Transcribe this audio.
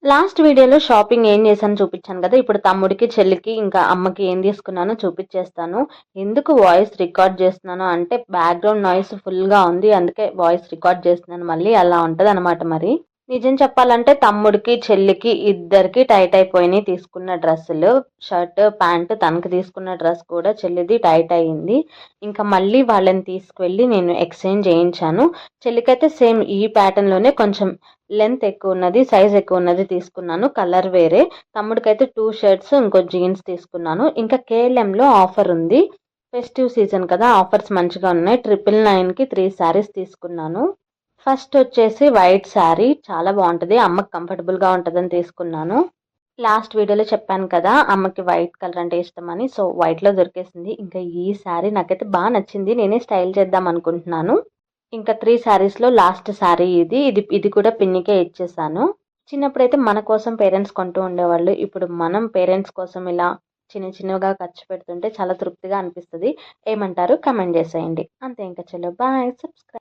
Last వీడియోలో shopping ఏం చేశానో చూపించాను కదా! ఇప్పుడు తమ్ముడికి, చెల్లికి ఇంకా అమ్మకి ఏం తీసుకున్నానో చూపించేస్తాను. ఎందుకు వాయిస్ రికార్డ్ చేస్తున్నాను అంటే బ్యాక్‌గ్రౌండ్ నాయిస్ ఫుల్‌గా ఉంది. అందుకే వాయిస్ రికార్డ్ చేస్తున్నాను మళ్ళీ. అలా ఉంటదనమాట మరి. నిజం చెప్పాలంటే తమ్ముడికి, చెల్లికి ఇద్దరికీ టైట్ అయిపోయినాయి తీసుకున్న డ్రెస్సులు. షర్ట్, ప్యాంట్ తనకి తీసుకున్న డ్రెస్ కూడా చెల్లిది టైట్ అయింది. ఇంకా మళ్ళీ వాళ్ళని తీసుకువెళ్ళి నేను ఎక్స్‌చేంజ్ చేయించాను. చెల్లికైతే సేమ్ ఈ ప్యాటర్న్‌లోనే కొంచెం లెంత్ ఎక్కువున్నది, సైజ్ ఎక్కువున్నది తీసుకున్నాను. కలర్ వేరే. తమ్ముడికైతే 2 షర్ట్స్, ఇంకో జీన్స్ తీసుకున్నాను. ఇంకా కేఎల్ఎంలో ఆఫర్ ఉంది. ఫెస్టివ్ సీజన్ కదా! ఆఫర్స్ మంచిగా ఉన్నాయి. 999కి 3 శారీస్ తీసుకున్నాను. ఫస్ట్ వచ్చేసి వైట్ శారీ చాలా బాగుంటది. అమ్మకి కంఫర్టబుల్‌గా ఉంటదని తీసుకున్నాను. లాస్ట్ వీడియోలో చెప్పాను కదా! అమ్మకి వైట్ కలర్ అంటే ఇష్టమని. సో, వైట్‌లో దొరికేసింది. ఇంకా ఈ శారీ నాకైతే నచ్చింది. నేనే స్టైల్ చేద్దాం అనుకుంటున్నాను. ఇంకా 3 శారీస్‌లో లాస్ట్ శారీ ఇది. ఇది కూడా పిన్నికే ఇచ్చేసాను. చిన్నప్పుడైతే మన కోసం పేరెంట్స్ కొంటూ ఉండేవాళ్ళు. ఇప్పుడు మనం పేరెంట్స్ కోసం ఇలా చిన్న చిన్నవిగా ఖర్చు పెడుతుంటే చాలా తృప్తిగా అనిపిస్తది. ఏమంటారు? కామెంట్ చేసేయండి. అంతే ఇంక చలో బాయ్. సబ్స్క్రైబ్